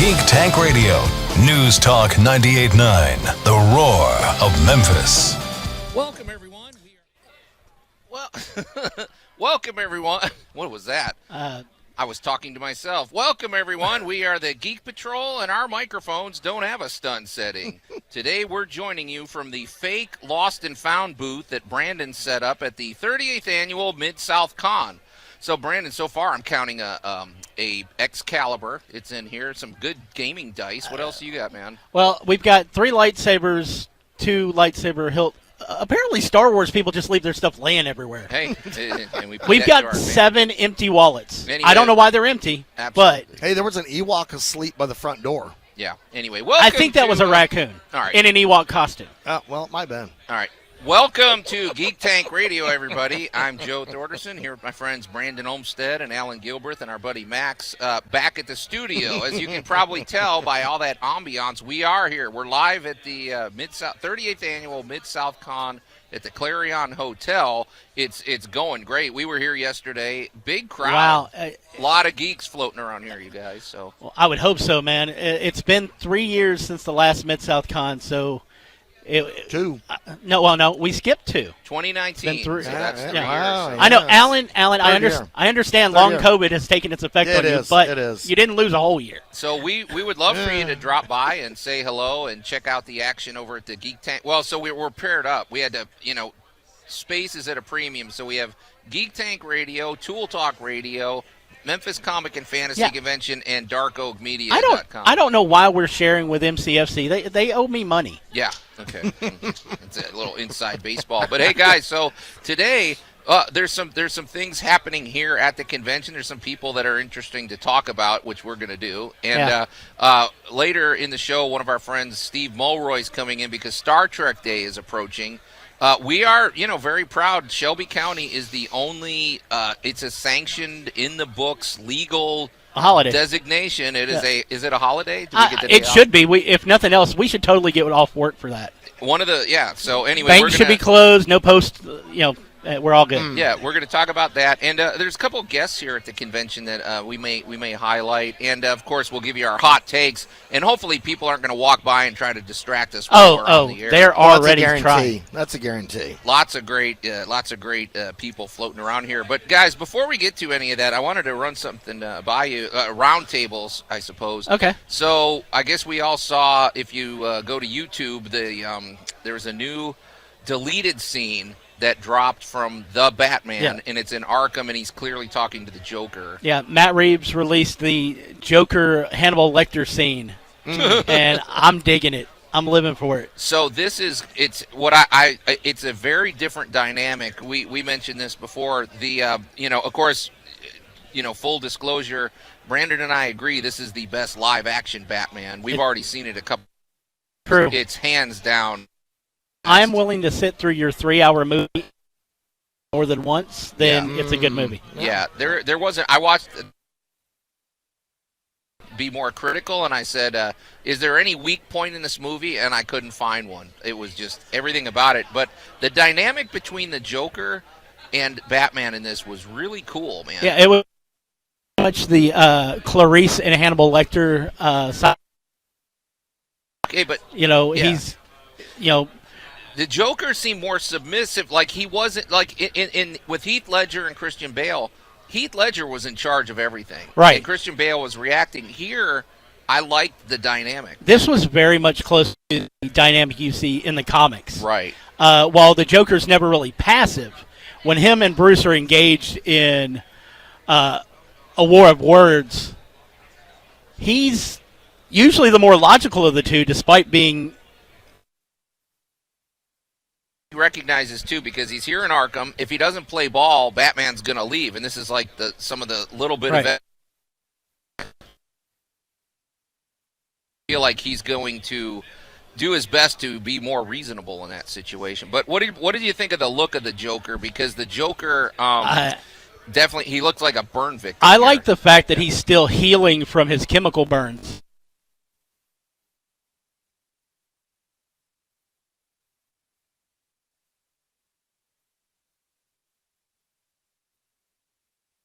Geek Tank Radio, News Talk 98.9, the roar of Memphis. Welcome, everyone. Welcome, everyone. What was that? I was talking to myself. Welcome, everyone. We are the Geek Patrol, and our microphones don't have a stun setting. Today, we're joining you from the fake Lost and Found booth that Brandon set up at the 38th annual MidSouthCon. So, Brandon, so far I'm counting a Excalibur. It's in here. Some good gaming dice. What else you got, man? Well, we've got 3 lightsabers, 2 lightsaber hilt. Apparently, Star Wars people just leave their stuff laying everywhere. Hey, and we've got 7 empty wallets. Anyway, I don't know why they're empty, absolutely. but hey, there was an Ewok asleep by the front door. Yeah. Anyway, welcome. I think that was a raccoon in an Ewok costume. Well, it might have been. All right. Welcome to Geek Tank Radio, everybody. I'm Joe Thorderson here with my friends Brandon Olmstead and Allan Gilbert and our buddy Max back at the studio. As you can probably tell by all that ambiance, we are here. We're live at the 38th annual MidSouthCon at the Clarion Hotel. It's going great. We were here yesterday. Big crowd. Wow. A lot of geeks floating around here, you guys. So Well, I would hope so, man. It's been 3 years since the last MidSouthCon, so... 2. No, we skipped 2. 2019. Been 3. So that's 3 years. Wow, I know, yes. Allan. I understand Third long year. COVID has taken its effect on you, but you didn't lose a whole year. So we would love for you to drop by and say hello and check out the action over at the Geek Tank. Well, so we're paired up. We had to, space is at a premium. So we have Geek Tank Radio, Tool Talk Radio, Memphis Comic and Fantasy Convention, and DarkOakMedia.com. I don't know why we're sharing with MCFC. They owe me money. Yeah, okay. It's a little inside baseball. But, hey, guys, so today there's some things happening here at the convention. There's some people that are interesting to talk about, which we're going to do. And later in the show, one of our friends, Steve Mulroy, is coming in because Star Trek Day is approaching. We are, very proud. Shelby County is the only, it's a sanctioned, in the books, legal holiday designation. Is it a holiday? Do we get the day it off? should be. If nothing else, we should totally get off work for that. So anyway. Banks should be closed, no post, we're all good. Yeah, we're going to talk about that. And there's a couple of guests here at the convention that we may highlight. And, of course, we'll give you our hot takes. And hopefully people aren't going to walk by and try to distract us while we're on the air. They're already trying. That's a guarantee. Lots of great people floating around here. But, guys, before we get to any of that, I wanted to run something by you. Roundtables, I suppose. Okay. So I guess we all saw, if you go to YouTube, there was a new deleted scene that dropped from The Batman, and it's in Arkham, and he's clearly talking to the Joker. Yeah, Matt Reeves released the Joker Hannibal Lecter scene, and I'm digging it. I'm living for it. So it's a very different dynamic. We mentioned this before. Of course, full disclosure, Brandon and I agree this is the best live action Batman. We've already seen it a couple. True. It's hands down. I am willing to sit through your 3-hour movie more than once, then it's a good movie. Yeah, there wasn't. I watched be more critical, and I said, is there any weak point in this movie? And I couldn't find one. It was just everything about it. But the dynamic between the Joker and Batman in this was really cool, man. Yeah, it was much the Clarice and Hannibal Lecter side. Okay, but he's the Joker seemed more submissive, like he wasn't like in with Heath Ledger and Christian Bale. Heath Ledger was in charge of everything, right? And Christian Bale was reacting. Here, I liked the dynamic. This was very much close to the dynamic you see in the comics, right? While the Joker's never really passive, when him and Bruce are engaged in a war of words, he's usually the more logical of the two, despite being. He recognizes too because he's here in Arkham. If he doesn't play ball, Batman's going to leave, and this is like some of the little bit of it. I feel like he's going to do his best to be more reasonable in that situation. But what did you think of the look of the Joker? Because the Joker definitely he looked like a burn victim. I like the fact that he's still healing from his chemical burns.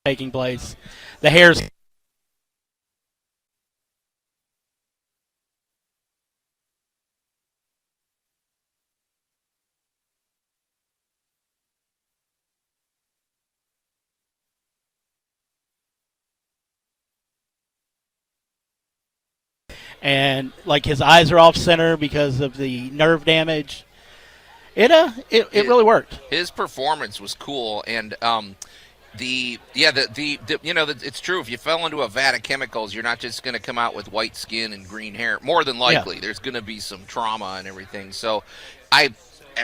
Taking place. The hair's and like his eyes are off center because of the nerve damage. It really worked. His performance was cool, and it's true. If you fell into a vat of chemicals, you're not just going to come out with white skin and green hair. More than likely, there's going to be some trauma and everything. So, I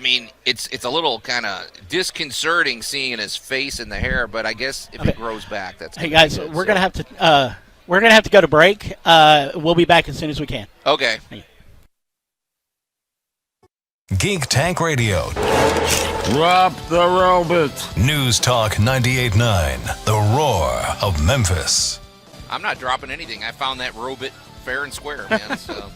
mean, it's a little kind of disconcerting seeing his face and the hair, but I guess if it grows back, that's. Hey guys, we're gonna have to go to break. We'll be back as soon as we can. Okay. Geek Tank Radio. Drop the robot. News Talk 98.9, The Roar of Memphis. I'm not dropping anything. I found that robot fair and square, man. So,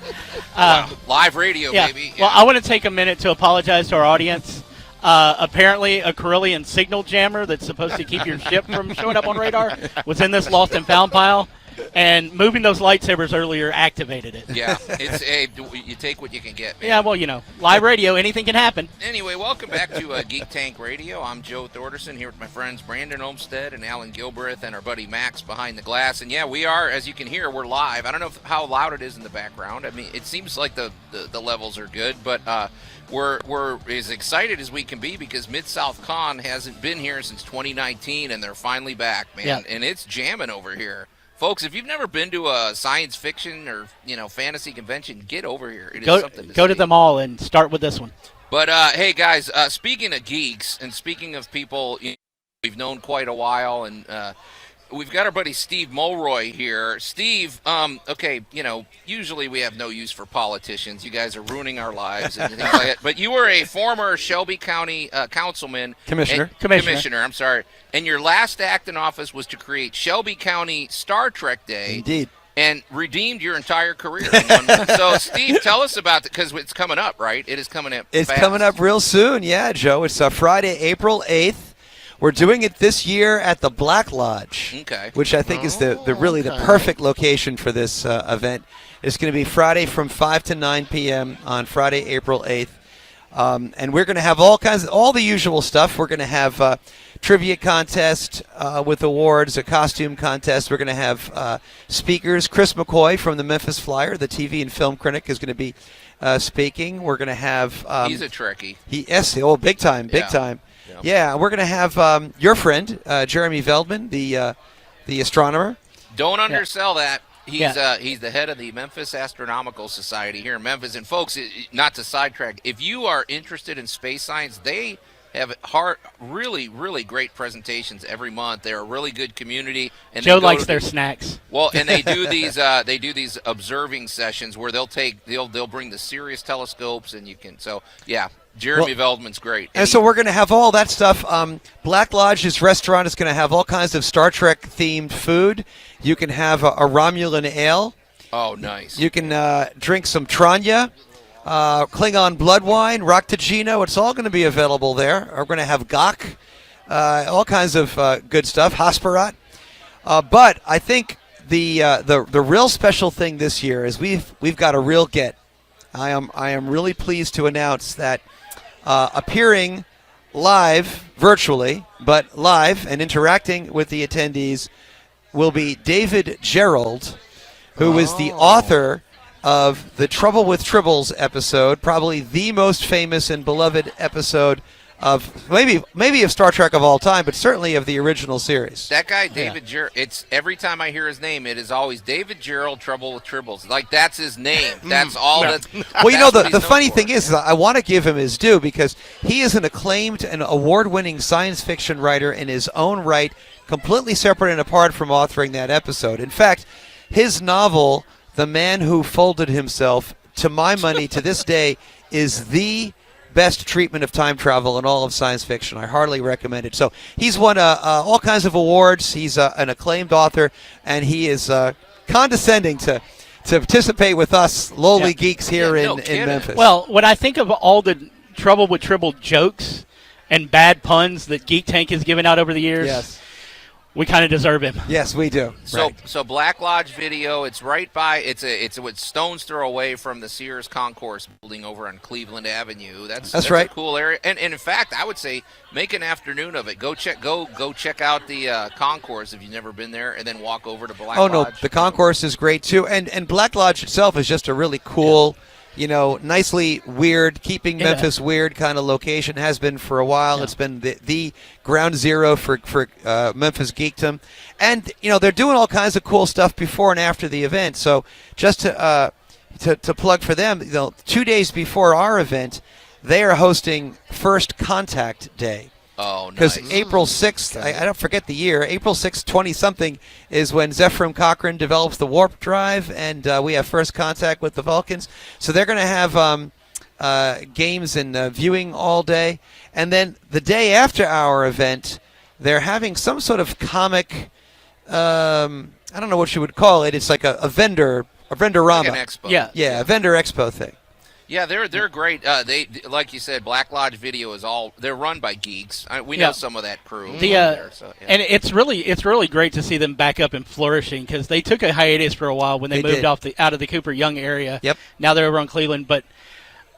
live radio, baby. Yeah. Well, I want to take a minute to apologize to our audience. Apparently, a Carillion signal jammer that's supposed to keep your ship from showing up on radar was in this lost and found pile. And moving those lightsabers earlier activated it. Yeah, you take what you can get, man. Yeah, well, live radio, anything can happen. Anyway, welcome back to Geek Tank Radio. I'm Joe Thorderson here with my friends Brandon Olmstead and Allan Gilbreth and our buddy Max behind the glass. And yeah, we are, as you can hear, we're live. I don't know how loud it is in the background. I mean, it seems like the levels are good, but we're as excited as we can be because MidSouthCon hasn't been here since 2019, and they're finally back, man. Yeah. And it's jamming over here. Folks, if you've never been to a science fiction or fantasy convention, get over here. It is something to go see. to them all and start with this one. But hey, guys, speaking of geeks and speaking of people we've known quite a while, and we've got our buddy Steve Mulroy here. Steve, okay, usually we have no use for politicians. You guys are ruining our lives and things like that. But you were a former Shelby County councilman. Commissioner, I'm sorry. And your last act in office was to create Shelby County Star Trek Day. Indeed. And redeemed your entire career in 1 month. So, Steve, tell us about it, because it's coming up, right? It is coming up It's fast. coming up real soon, yeah, Joe. It's Friday, April 8th. We're doing it this year at the Black Lodge, which I think is the perfect location for this event. It's going to be Friday from 5 to 9 p.m. on Friday, April 8th. And we're going to have all the usual stuff. We're going to have trivia contest with awards, a costume contest. We're going to have speakers. Chris McCoy from the Memphis Flyer, the TV and film critic, is going to be speaking. We're going to have... he's a Trekkie. Big time. Yeah, we're going to have your friend, Jeremy Veldman, the astronomer. Don't undersell that. He's the head of the Memphis Astronomical Society here in Memphis. And, folks, not to sidetrack, if you are interested in space science, they have really, really great presentations every month. They're a really good community. And Joe likes their snacks. Well, and they do these observing sessions where they'll bring the Sirius telescopes, and you can Jeremy Veldman's great. And so we're going to have all that stuff. Black Lodge's restaurant is going to have all kinds of Star Trek-themed food. You can have a Romulan ale. Oh, nice. You can drink some Tranya, Klingon blood wine, Raktajino. It's all going to be available there. We're going to have Gok, all kinds of good stuff, Hasperat. But I think the real special thing this year is we've got a real get. I am really pleased to announce that appearing live, virtually, but live and interacting with the attendees will be David Gerald, who is the author of the Trouble with Tribbles episode, probably the most famous and beloved episode of maybe of Star Trek of all time, but certainly of the original series. That guy, David Gerald, it's every time I hear his name, it is always David Gerald, Trouble with Tribbles. Like, that's his name. That's all that. Well, the funny thing is I want to give him his due because he is an acclaimed and award-winning science fiction writer in his own right, completely separate and apart from authoring that episode. In fact, his novel, The Man Who Folded Himself, to my money, to this day, is the best treatment of time travel in all of science fiction. I heartily recommend it. So he's won all kinds of awards. He's an acclaimed author, and he is condescending to participate with us lowly geeks here in Memphis. Well, when I think of all the Trouble with Tribble jokes and bad puns that Geek Tank has given out over the years, We kind of deserve him. Yes, we do. So Right. so Black Lodge Video, it's right by it's a stone's throw away from the Sears Concourse building over on Cleveland Avenue. That's right. A cool area. And in fact, I would say make an afternoon of it. Go check out the concourse if you've never been there, and then walk over to Black Lodge. No, the concourse is great too, and Black Lodge itself is just a really cool, nicely weird, keeping Memphis weird kind of location. Has been for a while. It's been the ground zero for Memphis geekdom, and they're doing all kinds of cool stuff before and after the event. So just to plug for them, 2 days before our event, they are hosting First Contact Day. Oh, Because nice. April 6th, I don't forget the year, April 6th, 20-something is when Zephram Cochrane develops the warp drive, and we have first contact with the Vulcans. So they're going to have games and viewing all day. And then the day after our event, they're having some sort of comic, I don't know what you would call it. It's like a vendorama. Like an expo. Yeah, a vendor expo thing. Yeah, they're great. They, like you said, Black Lodge Video they're run by geeks. We know some of that crew. There, and it's really great to see them back up and flourishing, because they took a hiatus for a while when they moved out of the Cooper Young area. Yep. Now they're over on Cleveland, but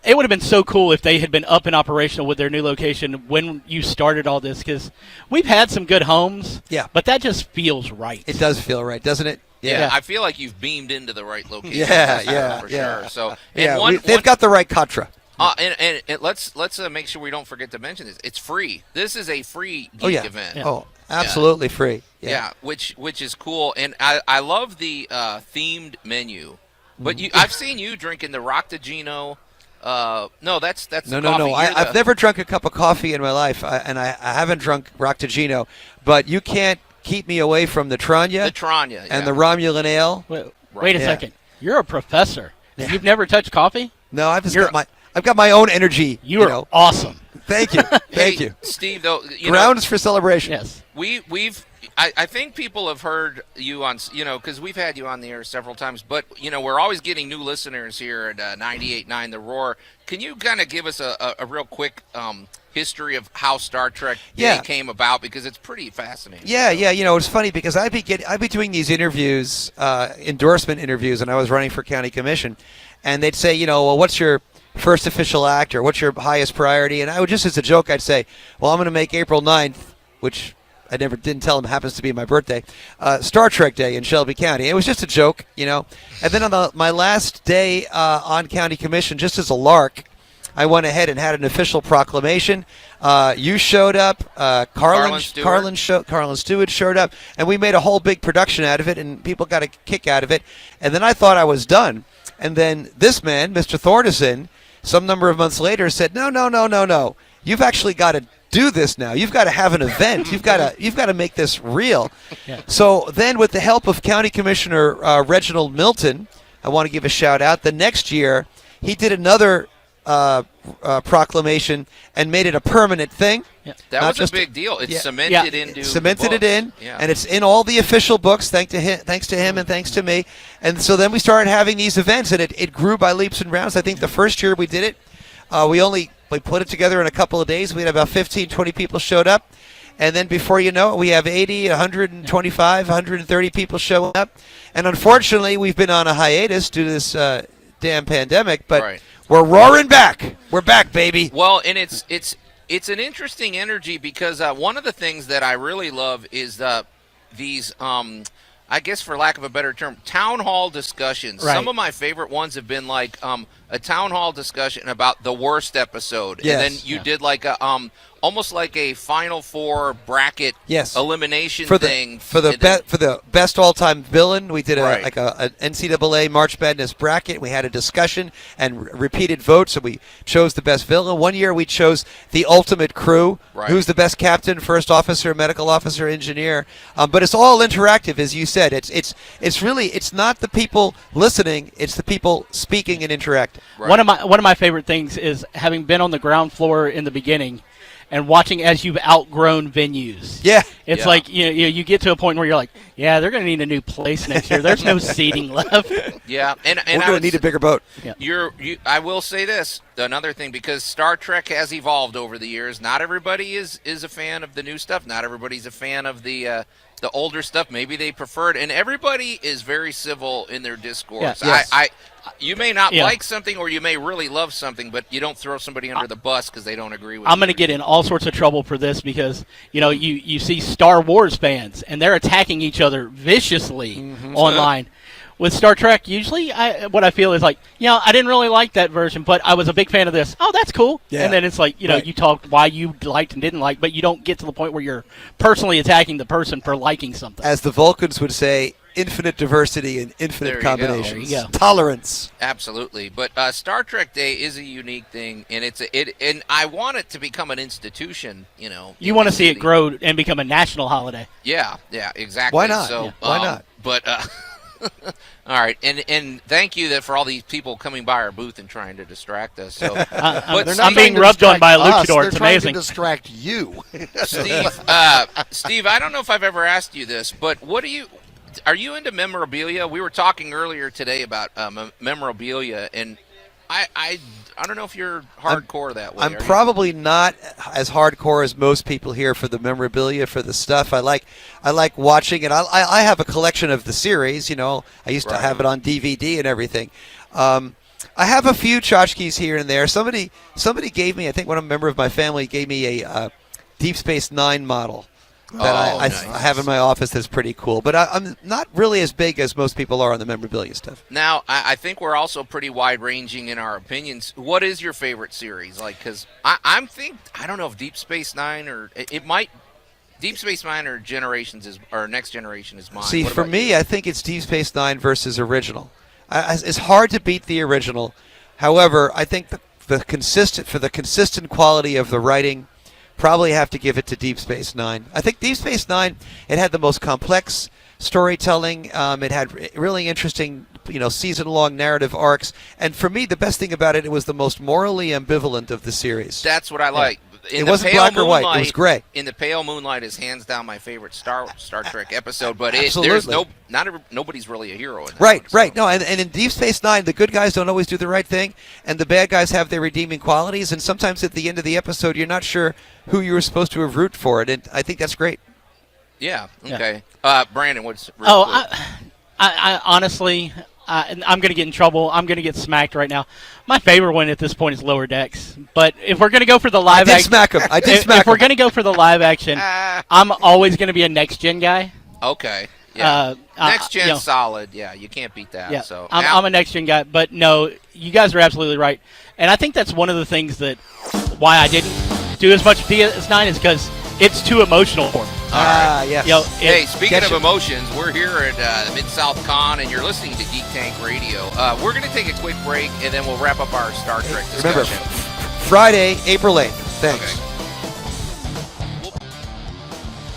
it would have been so cool if they had been up and operational with their new location when you started all this, because we've had some good homes. Yeah. But that just feels right. It does feel right, doesn't it? Yeah, I feel like you've beamed into the right location. Yeah, for sure. So, they've got the right Contra. And let's make sure we don't forget to mention this. It's free. This is a free geek event. Oh, absolutely free. Yeah, which is cool, and I love the themed menu. But I've seen you drinking the Roctagino. No, that's No. coffee. I've never drunk a cup of coffee in my life, and I haven't drunk Roctagino. But you can't keep me away from the Tranya. The Tranya, and the Romulan Ale. Wait a second. You're a professor. And you've never touched coffee? No, I've got my own energy. You are awesome. Thank you. Thank you. Steve, though, grounds for celebration. Yes. I think people have heard you on, because we've had you on the air several times, but, we're always getting new listeners here at 98.9 The Roar. Can you kind of give us a real quick history of how Star Trek Day came about? Because it's pretty fascinating. Yeah. It's funny because I'd be doing these interviews, endorsement interviews, and I was running for county commission, and they'd say, well, what's your first official act, or what's your highest priority? And I would just, as a joke, I'd say, well, I'm going to make April 9th, which I didn't tell them happens to be my birthday, Star Trek Day in Shelby County. It was just a joke, And then on my last day on county commission, just as a lark, I went ahead and had an official proclamation. You showed up. Carlin Stewart showed up, and we made a whole big production out of it, and people got a kick out of it. And then I thought I was done. And then this man, Mr. Thornton, some number of months later, said, No. You've actually got to do this now. You've got to have an event. You've got to make this real. Yeah. So then, with the help of County Commissioner Reginald Milton, I want to give a shout out. The next year, he did another proclamation and made it a permanent thing. Yeah. That was a big deal. It's cemented into cemented the it in, books. Yeah. and it's in all the official books. Thanks to him, and thanks to me. And so then we started having these events, and it grew by leaps and bounds. I think the first year we did it, we put it together in a couple of days. We had about 15, 20 people showed up. And then before you know it, we have 80, 125, 130 people showing up. And unfortunately, we've been on a hiatus due to this damn pandemic, but we're roaring back. We're back, baby. Well, and it's an interesting energy because one of the things that I really love is these I guess for lack of a better term, town hall discussions. Right. Some of my favorite ones have been like a town hall discussion about the worst episode. Yes. And then you did like a almost like a Final Four bracket elimination thing. For the best all-time villain, we did an NCAA March Madness bracket. We had a discussion and repeated votes, and we chose the best villain. One year we chose the ultimate crew, who's the best captain, first officer, medical officer, engineer. But it's all interactive, as you said. It's really not the people listening; it's the people speaking and interacting. Right. One of my favorite things is having been on the ground floor in the beginning and watching as you've outgrown venues. Yeah. It's like you get to a point where you're like, yeah, they're going to need a new place next year. There's no seating left. Yeah, and we're going to need a bigger boat. Yeah. I will say this, another thing, because Star Trek has evolved over the years. Not everybody is a fan of the new stuff. Not everybody's a fan of the the older stuff, maybe they preferred, and everybody is very civil in their discourse. Yeah, yes. You may not Yeah. like something, or you may really love something, but you don't throw somebody under the bus because they don't agree with. I'm going you. to get in all sorts of trouble for this because you see Star Wars fans and they're attacking each other viciously online. With Star Trek, usually what I feel is like, I didn't really like that version, but I was a big fan of this. Oh, that's cool. Yeah. And then it's like, Right. you talk why you liked and didn't like, but you don't get to the point where you're personally attacking the person for liking something. As the Vulcans would say, infinite diversity and There infinite you go. combinations. There you go. Tolerance. Absolutely, but Star Trek Day is a unique thing, and and I want it to become an institution. You want to see it grow and become a national holiday. Yeah, exactly. Why not? So, Yeah. Why not? But all right, and thank you for all these people coming by our booth and trying to distract us. So, but They're I'm not being trying to rubbed on distract by a us, luchador. they're It's trying amazing. to distract you. Steve, I don't know if I've ever asked you this, but are you into memorabilia? We were talking earlier today about memorabilia, and I don't know if you're hardcore that way. I'm Are you? probably not as hardcore as most people here for the memorabilia, for the stuff. I like watching it. I have a collection of the series. I used to Right. have it on DVD and everything. I have a few tchotchkes here and there. Somebody gave me, I think one member of my family gave me a Deep Space Nine model that I nice. have in my office that's pretty cool. But I'm not really as big as most people are on the memorabilia stuff. Now, I think we're also pretty wide-ranging in our opinions. What is your favorite series? Because I don't know if Deep Space Nine or it might. Deep Space Nine or Next Generation is mine. See, What for about me, you? I think it's Deep Space Nine versus original. It's hard to beat the original. However, I think for the consistent quality of the writing, probably have to give it to Deep Space Nine. I think Deep Space Nine, it had the most complex storytelling. It had really interesting, season-long narrative arcs. And for me, the best thing about it, it was the most morally ambivalent of the series. That's what I like. It wasn't black or white. It was gray. In the Pale Moonlight is hands down my favorite Star Trek episode, but Absolutely. nobody's really a hero in that Right, one, so. right. No, and in Deep Space Nine, the good guys don't always do the right thing, and the bad guys have their redeeming qualities, and sometimes at the end of the episode, you're not sure who you were supposed to have rooted for it, and I think that's great. Yeah. Okay. Brandon, what's quick? I honestly, I'm going to get in trouble. I'm going to get smacked right now. My favorite one at this point is Lower Decks. But if we're going to go for the live action, smack him. I did smack if we're him. going to go for the live action, I'm always going to be a next gen guy. Okay. Yeah. Next gen you know, solid. Yeah, you can't beat that. Yeah, So I'm a next gen guy. But no, you guys are absolutely right. And I think that's one of the things that why I didn't do as much DS9 is because it's too emotional for me. Yes. Hey, speaking Catch of it. emotions, we're here at MidSouthCon, and you're listening to Geek Tank Radio. We're going to take a quick break, and then we'll wrap up our Star Trek Remember, discussion. Friday, April 8th. Thanks.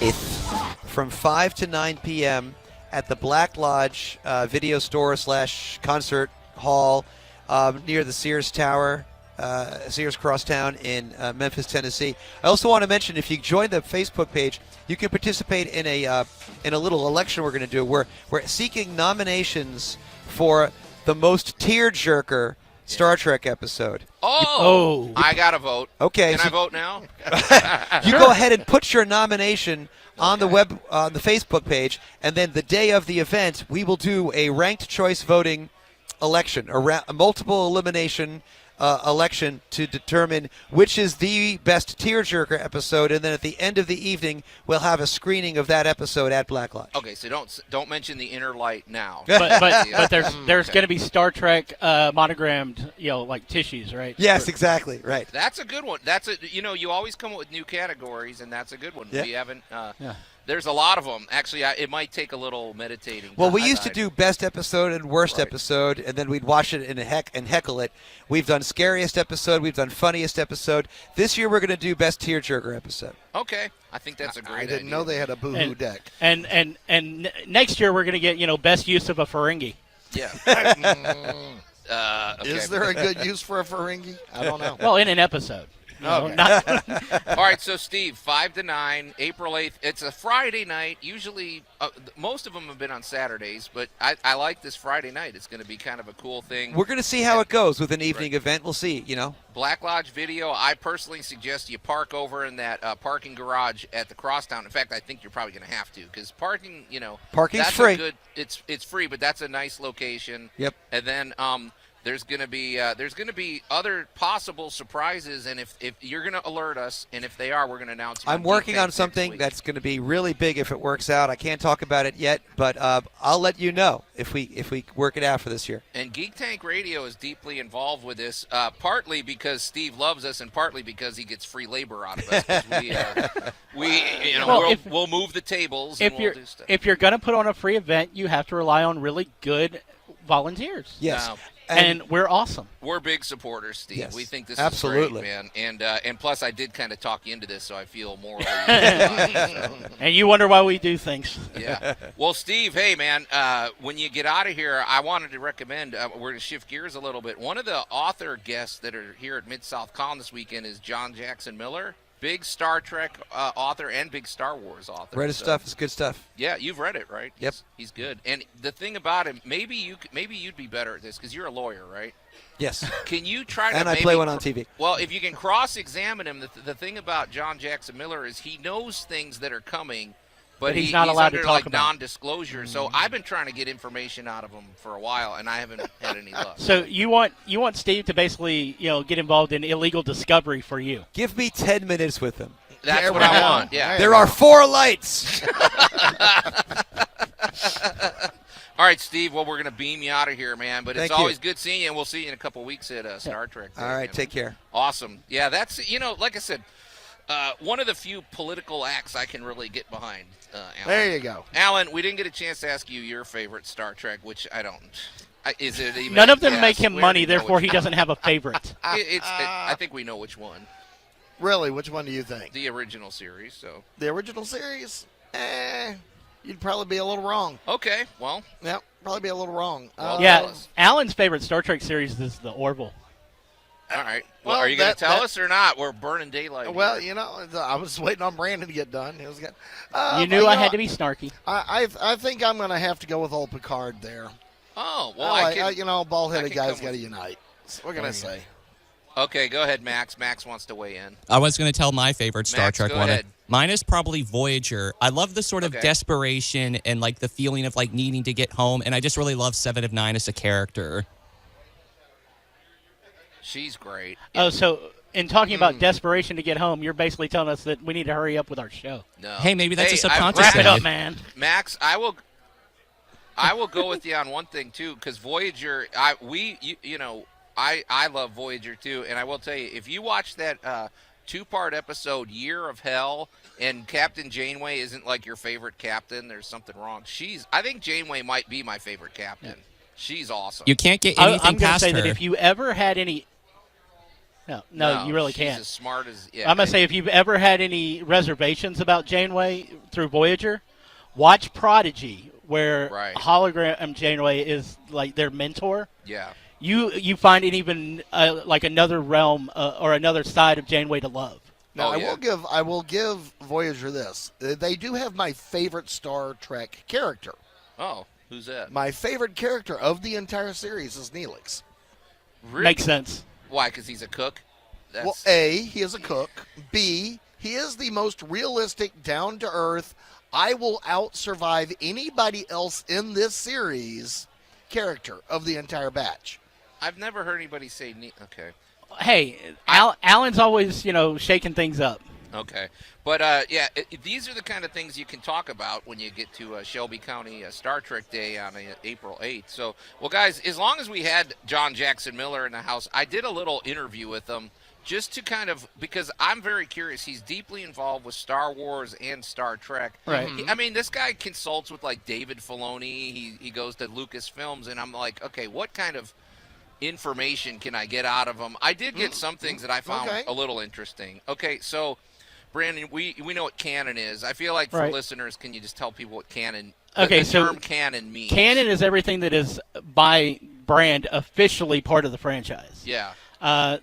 Okay. 8th, from 5 to 9 p.m. at the Black Lodge video store / concert hall near the Sears Tower, Sears Crosstown in Memphis, Tennessee. I also want to mention, if you join the Facebook page, you can participate in a little election we're going to do. We're seeking nominations for the most tear-jerker Star Trek episode. Oh, I got to vote. Okay, Can so I vote now? you go ahead and put your nomination on the Facebook page, and then the day of the event, we will do a ranked choice voting election, a multiple elimination election to determine which is the best tearjerker episode, and then at the end of the evening, we'll have a screening of that episode at Black Lodge. Okay, so don't mention the inner light now. But there's Okay. going to be Star Trek monogrammed, like tissues, right? Yes, exactly, right. That's a good one. You always come up with new categories, and that's a good one. Yeah. We haven't. There's a lot of them. Actually, it might take a little meditating. Well, we used to do best episode and worst episode, and then we'd watch it and heckle it. We've done scariest episode. We've done funniest episode. This year, we're going to do best tearjerker episode. Okay, I think that's a great I idea. didn't know they had a boohoo deck. And next year we're going to get best use of a Ferengi. Yeah. Okay. Is there a good use for a Ferengi? I don't know. Well, in an episode. No, Okay. not, All right, so Steve, 5 to 9, April 8th. It's a Friday night. Usually, most of them have been on Saturdays, but I like this Friday night. It's going to be kind of a cool thing. We're going to see how it goes with an evening event. We'll see, Black Lodge Video, I personally suggest you park over in that parking garage at the Crosstown. In fact, I think you're probably going to have to because parking, Parking's that's free. It's free, but that's a nice location. Yep. And then there's going to be other possible surprises, and if you're going to alert us, and if they are, we're going to announce. I'm working on something that's going to be really big if it works out. I can't talk about it yet, but I'll let you know if we work it out for this year. And Geek Tank Radio is deeply involved with this, partly because Steve loves us, and partly because he gets free labor out of us. 'Cause we'll move the tables and we'll do stuff. If you're going to put on a free event, you have to rely on really good volunteers. Yes. Now, And we're awesome. we're big supporters, Steve. Yes, We think this absolutely. is great, man. And plus, I did kind of talk you into this, so I feel more. And you wonder why we do things. Yeah. Well, Steve, hey, man, when you get out of here, I wanted to recommend, we're going to shift gears a little bit. One of the author guests that are here at MidSouthCon this weekend is John Jackson Miller, big Star Trek author and big Star Wars author. Read his stuff. It's good stuff. Yeah, you've read it, right? Yep. He's good. And the thing about him, maybe you'd be better at this because you're a lawyer, right? Yes. Can you try to And I maybe play one on TV. Well, if you can cross-examine him, the thing about John Jackson Miller is he knows things that are coming, but he's not allowed to under, talk like, about. non-disclosure. So I've been trying to get information out of him for a while, and I haven't had any luck. So you want Steve to basically get involved in illegal discovery for you. Give me 10 minutes with him. That's There what we I go. want. Yeah. There are 4 lights. All right, Steve. Well, we're going to beam you out of here, man. But Thank it's you. always good seeing you, and we'll see you in a couple weeks at Star Trek Day. All right, take care. Awesome. Yeah, that's, like I said, one of the few political acts I can really get behind, Alan. There you go. Alan, we didn't get a chance to ask you your favorite Star Trek, which I don't. Is it even? None of them Yes, make him we money, already know therefore which he doesn't have a favorite. I think we know which one. Really, which one do you think? The original series. So. The original series? You'd probably be a little wrong. Okay. Well. Yep, probably be a little wrong. Well, Yeah, tell us. Alan's favorite Star Trek series is the Orville. All right. Well, Well, are you going that- to tell that- us or not? We're burning daylight. Well, here. I was waiting on Brandon to get done. It was good. You knew I had to be snarky. I think I'm going to have to go with old Picard there. Oh well, I can. Bald-headed I can guys come got to with- unite. So what can I say? Okay, go ahead, Max. Max wants to weigh in. I was going to tell my favorite Star Max, Trek go one. ahead. Mine is probably Voyager. I love the sort of Okay. desperation and like the feeling of like needing to get home, and I just really love Seven of Nine as a character. She's great. Oh, so in talking about desperation to get home, you're basically telling us that we need to hurry up with our show. No. Hey, maybe that's a I've subconscious Wrap thing. it up, man. Max, I will go with you on one thing too, because Voyager, I love Voyager too, and I will tell you, if you watch that 2-part episode, Year of Hell, and Captain Janeway isn't like your favorite captain, there's something wrong. I think Janeway might be my favorite captain. Yeah. She's awesome. You can't get I'm anything going to past say her. that if you ever had any... No, you really she's can't. as smart as... Yeah, I'm going to say if you've ever had any reservations about Janeway through Voyager, watch Prodigy, where Right. hologram Janeway is like their mentor. Yeah. You find it even like another realm or another side of Janeway to love. Now, Oh, yeah. I will give Voyager this. They do have my favorite Star Trek character. Oh, who's that? My favorite character of the entire series is Neelix. Really? Makes sense. Why? Because he's a cook? Well, A, he is a cook. B, he is the most realistic, down-to-earth, I will out-survive anybody else in this series character of the entire batch. I've never heard anybody say... Okay. Hey, Allan's always, shaking things up. Okay. But, these are the kind of things you can talk about when you get to Shelby County Star Trek Day on April 8th. So, well, guys, as long as we had John Jackson Miller in the house, I did a little interview with him just to kind of, because I'm very curious. He's deeply involved with Star Wars and Star Trek. Right. I mean, this guy consults with, like, David Filoni. He goes to Lucasfilms, and I'm like, okay, what kind of information can I get out of him? I did get some things that I found a little interesting. Okay, so... Brandon, we know what canon is. I feel like for Right. listeners, can you just tell people what canon? Okay, the so term canon means. Canon is everything that is by brand officially part of the franchise. Yeah.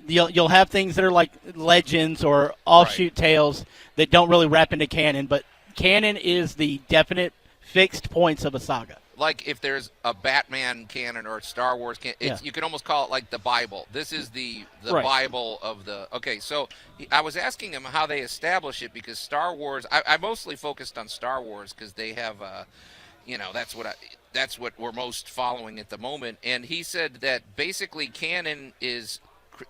You'll have things that are like legends or offshoot tales that don't really wrap into canon, but canon is the definite fixed points of a saga. Like if there's a Batman canon or Star Wars canon, you can almost call it like the Bible. This is the Bible of the. Okay, so I was asking him how they establish it because Star Wars. I mostly focused on Star Wars because they have, that's what we're most following at the moment. And he said that basically canon is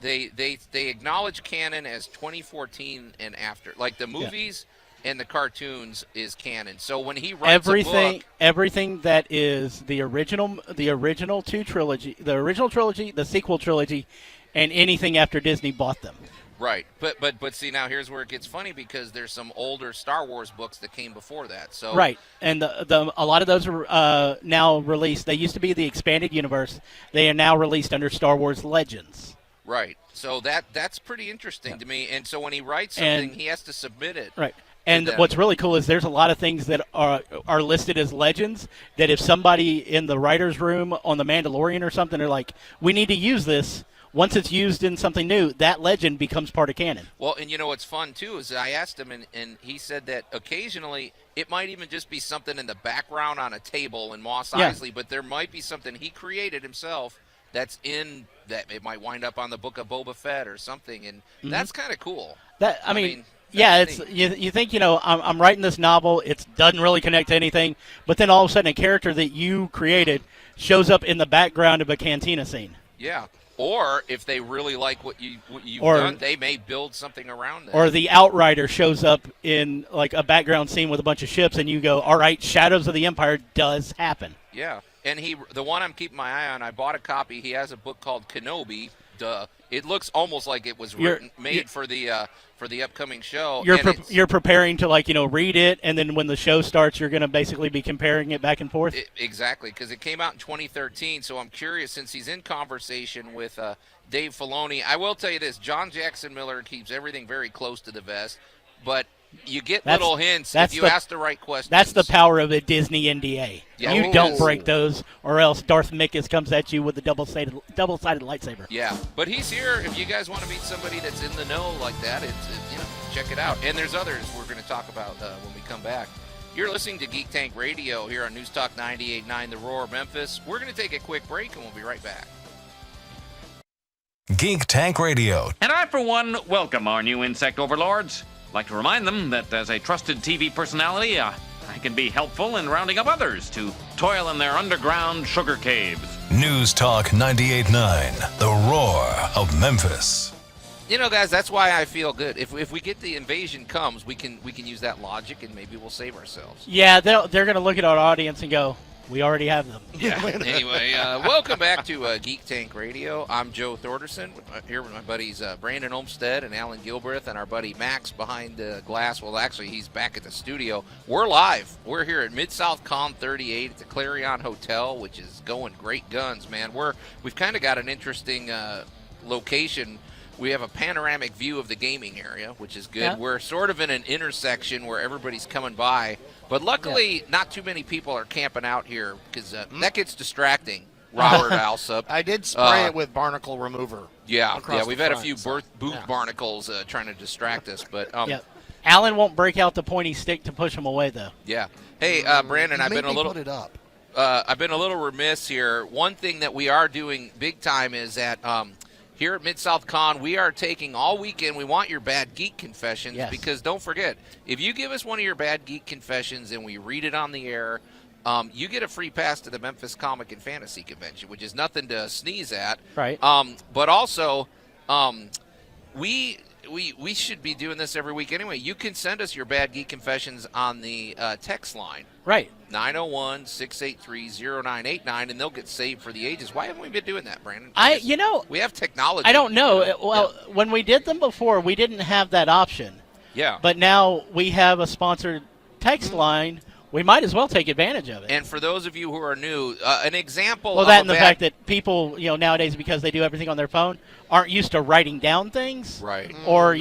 they acknowledge canon as 2014 and after, like the movies. And the cartoons is canon. So when he writes a book, everything that is the original trilogy, the sequel trilogy, and anything after Disney bought them. Right. But see, now here's where it gets funny because there's some older Star Wars books that came before that. So right, and a lot of those are now released. They used to be the expanded universe. They are now released under Star Wars Legends. Right. So that's pretty interesting to me. And so when he writes something, he has to submit it. Right. And what's really cool is there's a lot of things that are listed as legends that if somebody in the writer's room on The Mandalorian or something are like, we need to use this, once it's used in something new, that legend becomes part of canon. Well, and you know what's fun, too, is I asked him, and he said that occasionally it might even just be something in the background on a table in Mos Eisley, but there might be something he created himself that's in that. It might wind up on the Book of Boba Fett or something, and that's kind of cool. I mean yeah, it's you think, I'm writing this novel, it doesn't really connect to anything, but then all of a sudden a character that you created shows up in the background of a cantina scene. Yeah. Or if they really like what you've done, they may build something around that. Or the Outrider shows up in like a background scene with a bunch of ships, and you go, all right, Shadows of the Empire does happen. Yeah. And the one I'm keeping my eye on, I bought a copy. He has a book called Kenobi. It looks almost like it was made for the upcoming show. You're preparing to read it, and then when the show starts, you're going to basically be comparing it back and forth. Exactly, because it came out in 2013. So I'm curious, since he's in conversation with Dave Filoni. I will tell you this: John Jackson Miller keeps everything very close to the vest, but you get little hints if you ask the right questions. That's the power of a Disney NDA. Yeah. You don't break those, or else Darth Mickens comes at you with a double-sided lightsaber. Yeah, but he's here. If you guys want to meet somebody that's in the know like that, check it out. And there's others we're going to talk about when we come back. You're listening to Geek Tank Radio here on News Talk 98.9 The Roar, Memphis. We're going to take a quick break, and we'll be right back. Geek Tank Radio. And I, for one, welcome our new insect overlords. I'd like to remind them that as a trusted TV personality, I can be helpful in rounding up others to toil in their underground sugar caves. News Talk 98.9, The Roar of Memphis. Guys, that's why I feel good. If we get the invasion comes, we can use that logic, and maybe we'll save ourselves. Yeah, they're going to look at our audience and go, we already have them. Yeah. Anyway, welcome back to Geek Tank Radio. I'm Joe Thorderson, here with my buddies Brandon Olmstead and Allan Gilbreth, and our buddy Max behind the glass. Well, actually, he's back at the studio. We're live. We're here at MidSouthCon 38 at the Clarion Hotel, which is going great guns, man. We've kind of got an interesting location. We have a panoramic view of the gaming area, which is good. Yeah. We're sort of in an intersection where everybody's coming by. But luckily, not too many people are camping out here because that gets distracting. Robert Alsup. I did spray it with barnacle remover. Yeah, we've had a few booth barnacles trying to distract us. But Allan won't break out the pointy stick to push them away, though. Yeah. Hey, Brandon, I've been a little. Put it up. I've been a little remiss here. One thing that we are doing big time is that here at MidSouthCon, we are taking all weekend. We want your bad geek confessions because don't forget, if you give us one of your bad geek confessions and we read it on the air, you get a free pass to the Memphis Comic and Fantasy Convention, which is nothing to sneeze at. Right. But also, we should be doing this every week anyway. You can send us your bad geek confessions on the text line. Right. 901-683-0989, and they'll get saved for the ages. Why haven't we been doing that, Brandon? We have technology. I don't know. Well, when we did them before, we didn't have that option. Yeah. But now we have a sponsored text line. We might as well take advantage of it. And for those of you who are new, an example well, that and the fact that people, nowadays, because they do everything on their phone, aren't used to writing down things. Right. Or,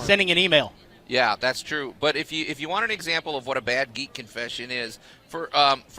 sending an email. Yeah, that's true. But if you want an example of what a bad geek confession is, for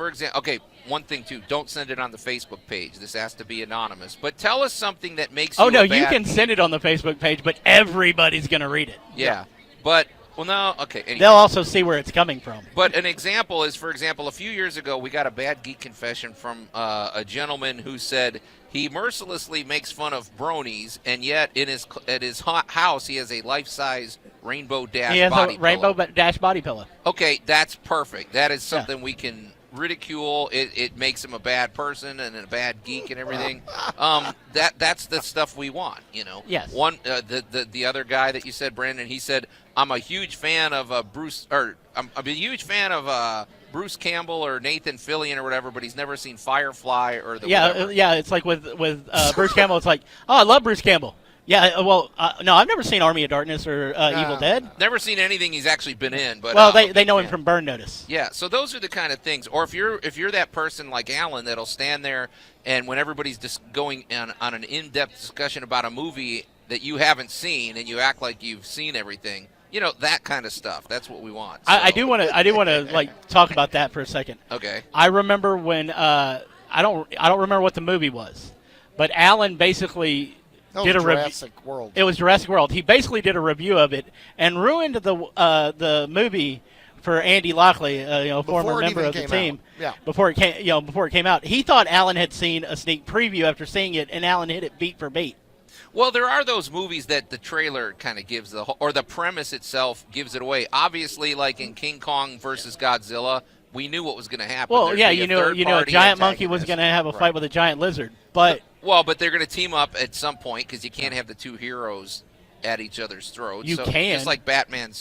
example, okay, one thing too, don't send it on the Facebook page. This has to be anonymous. But tell us something that makes Oh you no, a you bad can send it on the Facebook page, but everybody's going to read it. Yeah. But well, no, okay. Anyway. They'll also see where it's coming from. But an example is, for example, a few years ago, we got a bad geek confession from a gentleman who said he mercilessly makes fun of bronies, and yet at his house he has a life-size Rainbow Dash He has body a Rainbow pillow. Dash body pillow. Okay, that's perfect. That is something we can ridicule. It makes him a bad person and a bad geek and everything. That's the stuff we want, you know. Yes. One the other guy that you said, Brandon, he said, I'm a huge fan of I'm a huge fan of Bruce Campbell or Nathan Fillion or whatever, but he's never seen Firefly or the whatever. Yeah. It's like with Bruce Campbell. It's like, oh, I love Bruce Campbell. Yeah, well, no, I've never seen Army of Darkness or Evil Dead. Never seen anything he's actually been in, but well, they know him from Burn Notice. Yeah, so those are the kind of things. Or if you're that person like Allan that'll stand there and when everybody's just going on an in-depth discussion about a movie that you haven't seen and you act like you've seen everything, you know, that kind of stuff. That's what we want. So. I do want to like talk about that for a second. Okay. I remember when I don't remember what the movie was, but Allan basically did a review. Jurassic World. It was Jurassic World. He basically did a review of it and ruined the movie for Andy Lockley, former member of the team. Yeah. Before it came out, he thought Allan had seen a sneak preview after seeing it, and Allan hit it beat for beat. Well, there are those movies that the trailer kind of gives or the premise itself gives it away. Obviously, like in King Kong versus Godzilla, we knew what was going to happen. Well, There'd yeah, be you know, a giant monkey was going to have a fight with a giant lizard, but but they're going to team up at some point because you can't have the two heroes at each other's throats. You can, just like Batman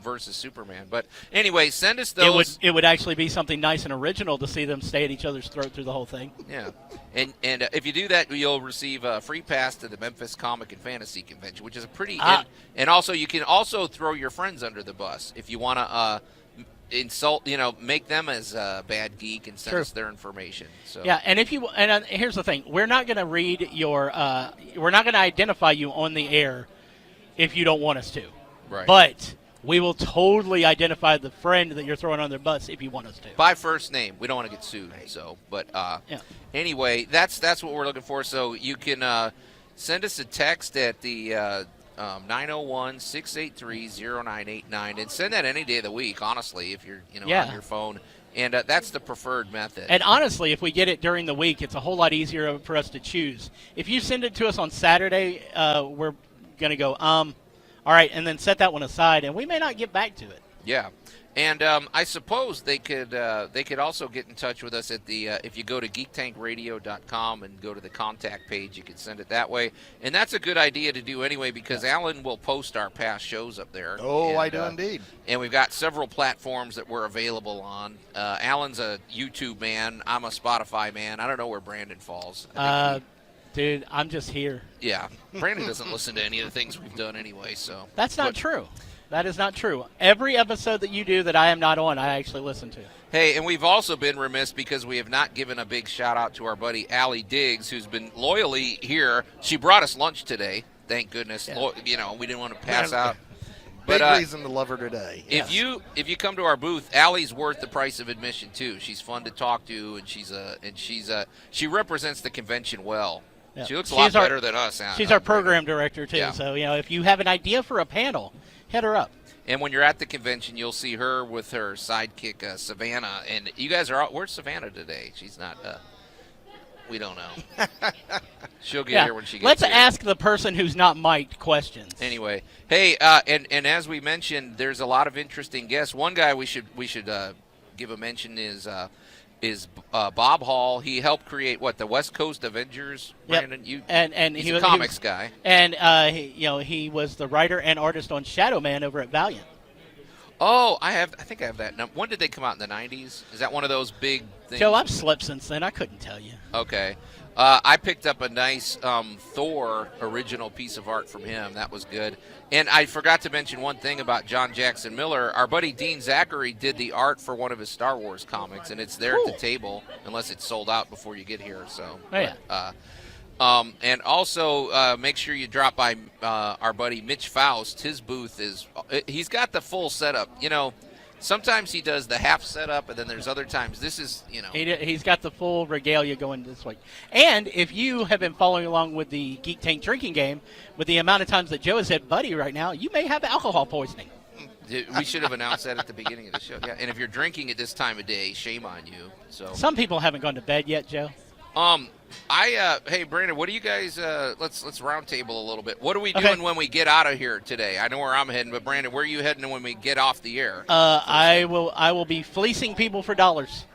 versus Superman. But anyway, send us those. It would actually be something nice and original to see them stay at each other's throat through the whole thing. Yeah, and if you do that, you'll receive a free pass to the Memphis Comic and Fantasy Convention, which is a pretty. And also, you can also throw your friends under the bus if you want to insult. Make them as a bad geek and send us their information. So yeah, and here's the thing: we're not going to read your. We're not going to identify you on the air if you don't want us to. Right. But we will totally identify the friend that you're throwing on their bus if you want us to. By first name. We don't want to get sued. So, but anyway, that's what we're looking for. So you can send us a text at the 901-683-0989 and send that any day of the week. Honestly, if you're on your phone. And that's the preferred method. And honestly, if we get it during the week, it's a whole lot easier for us to choose. If you send it to us on Saturday, we're going to go, all right, and then set that one aside, and we may not get back to it. Yeah. And I suppose they could also get in touch with us at the if you go to geektankradio.com and go to the contact page, you can send it that way. And that's a good idea to do anyway because Allan will post our past shows up there. Oh, I do indeed. And we've got several platforms that we're available on. Allan's a YouTube man. I'm a Spotify man. I don't know where Brandon falls. Dude, I'm just here. Yeah. Brandon doesn't listen to any of the things we've done anyway. So That's not true. That is not true. Every episode that you do that I am not on, I actually listen to. Hey, and we've also been remiss because we have not given a big shout-out to our buddy Allie Diggs, who's been loyally here. She brought us lunch today, thank goodness. Yeah. We didn't want to pass out. Big reason to love her today. If you come to our booth, Allie's worth the price of admission, too. She's fun to talk to, and she represents the convention well. Yeah. She looks a lot better than us. She's our program director, too. Yeah. So, if you have an idea for a panel, hit her up. And when you're at the convention, you'll see her with her sidekick, Savannah. And you guys are out. Where's Savannah today? She's not. We don't know. She'll get here when she gets Let's here. ask the person who's not mic'd questions. Anyway, hey, and as we mentioned, there's a lot of interesting guests. One guy we should give a mention is Bob Hall. He helped create the West Coast Avengers. Brandon, and he's a comics guy. And he was the writer and artist on Shadow Man over at Valiant. Oh, I think I have that. Now, when did they come out in the 90s? Is that one of those big things? Joe, I've slept since then. I couldn't tell you. Okay. I picked up a nice Thor original piece of art from him. That was good. And I forgot to mention one thing about John Jackson Miller. Our buddy Dean Zachary did the art for one of his Star Wars comics, and it's there at the table, unless it's sold out before you get here. So, and also make sure you drop by our buddy Mitch Faust. His booth he's got the full setup. sometimes he does the half setup, and then there's other times. This is, He's got the full regalia going this week. And if you have been following along with the Geek Tank drinking game, with the amount of times that Joe has said buddy right now, you may have alcohol poisoning. We should have announced that at the beginning of the show. Yeah, and if you're drinking at this time of day, shame on you. So some people haven't gone to bed yet, Joe. Hey Brandon, what do you guys? Let's round table a little bit. What are we doing when we get out of here today? I know where I'm heading, but Brandon, where are you heading when we get off the air? I will be fleecing people for dollars.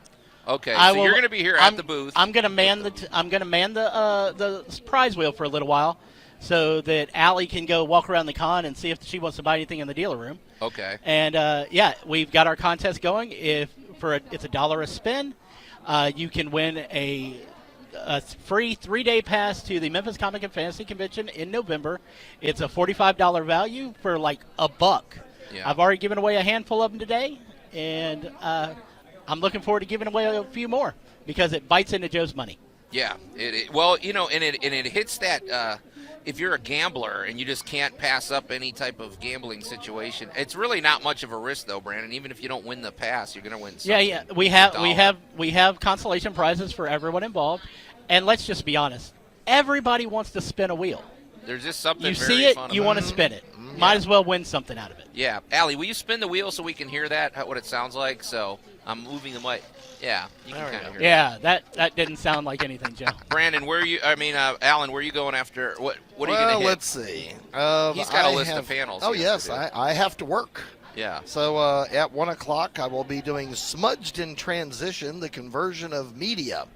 Okay, so you're going to be here at the booth. I'm going to man the prize wheel for a little while, so that Allie can go walk around the con and see if she wants to buy anything in the dealer room. Okay. And we've got our contest going. It's $1 a spin. You can win a free 3-day pass to the Memphis Comic and Fantasy Convention in November. It's a $45 value for like $1. Yeah. I've already given away a handful of them today, and I'm looking forward to giving away a few more because it bites into Joe's money. Yeah. It hits that. If you're a gambler and you just can't pass up any type of gambling situation, it's really not much of a risk, though, Brandon. Even if you don't win the pass, you're going to win something. Yeah. We have consolation prizes for everyone involved, and let's just be honest. Everybody wants to spin a wheel. There's just something. You very see it, fun you about want to spin it. Might as well win something out of it. Yeah, Allie, will you spin the wheel so we can hear that? What it sounds like? So I'm moving the mic. Yeah, you can kind of hear. Yeah, that didn't sound like anything, Joe. Brandon, Allan, where are you going after? What are you going to hit? Let's see. He's got a list of panels. Oh, yes, I have to work. Yeah. So at 1 o'clock, I will be doing Smudged in Transition, the conversion of media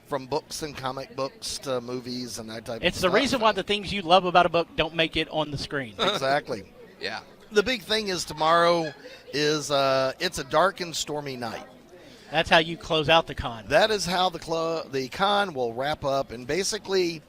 from books and comic books to movies and that type of stuff. It's the reason why the things you love about a book don't make it on the screen. Exactly. Yeah. The big thing is tomorrow is it's a dark and stormy night. That's how you close out the con. That is how the con will wrap up. And basically,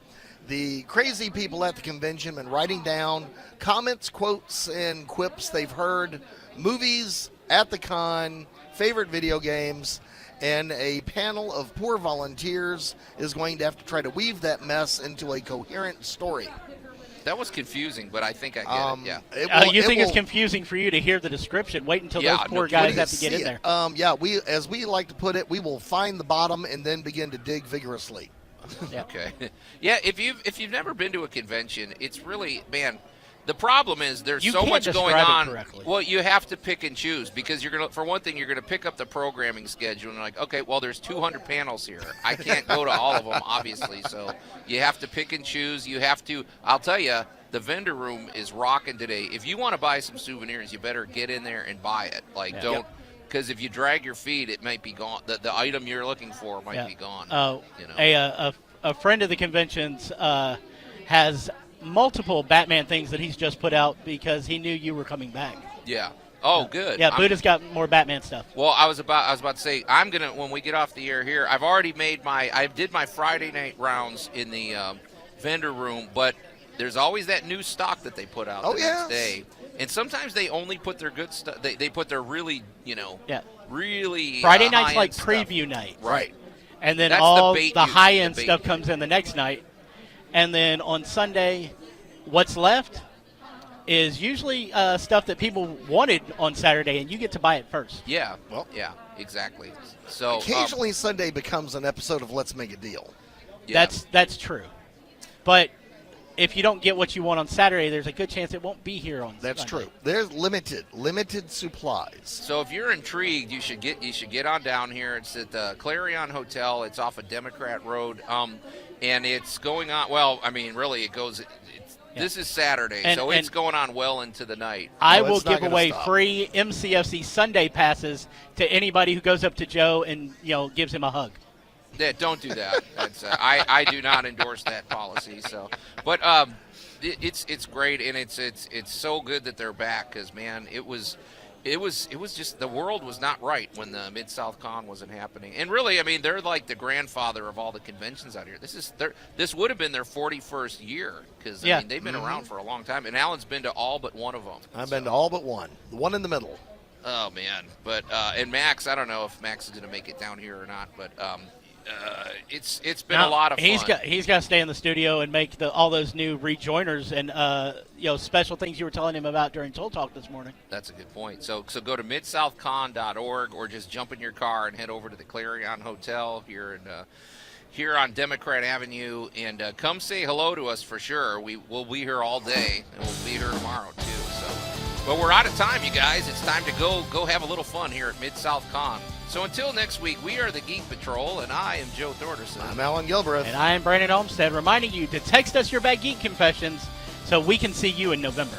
the crazy people at the convention been writing down comments, quotes, and quips they've heard, movies at the con, favorite video games, and a panel of poor volunteers is going to have to try to weave that mess into a coherent story. That was confusing, but I think I get it. Yeah. You think it's confusing for you to hear the description? Wait until those poor guys have to get in there. As we like to put it, we will find the bottom and then begin to dig vigorously. Yeah. Okay. Yeah. If you've never been to a convention, it's really, man. The problem is there's so much going on. Correctly. Well, you have to pick and choose because for one thing, you're gonna pick up the programming schedule and you're like, okay, well, there's 200 panels here. I can't go to all of them, obviously. So you have to pick and choose. You have to. I'll tell you, the vendor room is rocking today. If you want to buy some souvenirs, you better get in there and buy it. Don't. Because if you drag your feet, it might be gone. The item you're looking for might be gone. A friend of the convention's has multiple Batman things that he's just put out because he knew you were coming back. Yeah. Oh, good. Yeah, Buddha's got more Batman stuff. Well, I was about to say I'm gonna when we get off the air here. I've already made I did my Friday night rounds in the vendor room, but there's always that new stock that they put out next day. And sometimes they only put their good stuff. They put their really, really Friday night's like stuff. preview night. Right. And then That's all the high-end stuff comes in the next night. And then on Sunday, what's left is usually stuff that people wanted on Saturday, and you get to buy it first. Yeah. Well, yeah, exactly. So occasionally Sunday becomes an episode of Let's Make a Deal. Yeah. That's true. But if you don't get what you want on Saturday, there's a good chance it won't be here on That's Sunday. true. There's limited supplies. So if you're intrigued, you should get on down here. It's at the Clarion Hotel. It's off of Democrat Road. And it's going on. Well, I mean, really, it goes. This is Saturday, so it's going on well into the night. I will give away free MCFC Sunday passes to anybody who goes up to Joe and gives him a hug. Yeah, don't do that. That's, I do not endorse that policy. So, but it's great, and it's so good that they're back because man, it was just the world was not right when the MidSouthCon wasn't happening. And really, I mean, they're like the grandfather of all the conventions out here. This would have been their 41st year because I mean they've been around for a long time. And Allan's been to all but one of them. I've been to all but one. The one in the middle. Oh man, but and Max, I don't know if Max is going to make it down here or not, but it's been a lot of fun. He's got to stay in the studio and make all those new rejoiners and special things you were telling him about during Toll Talk this morning. That's a good point. So go to MidSouthCon.org or just jump in your car and head over to the Clarion Hotel here on Democrat Avenue and come say hello to us for sure. We'll be here all day and we'll be here tomorrow too. But we're out of time, you guys. It's time to go have a little fun here at MidSouthCon. So until next week, we are the Geek Patrol, and I am Joe Thorderson. I'm Allan Gilbreth. And I am Brandon Olmstead, reminding you to text us your bad geek confessions so we can see you in November.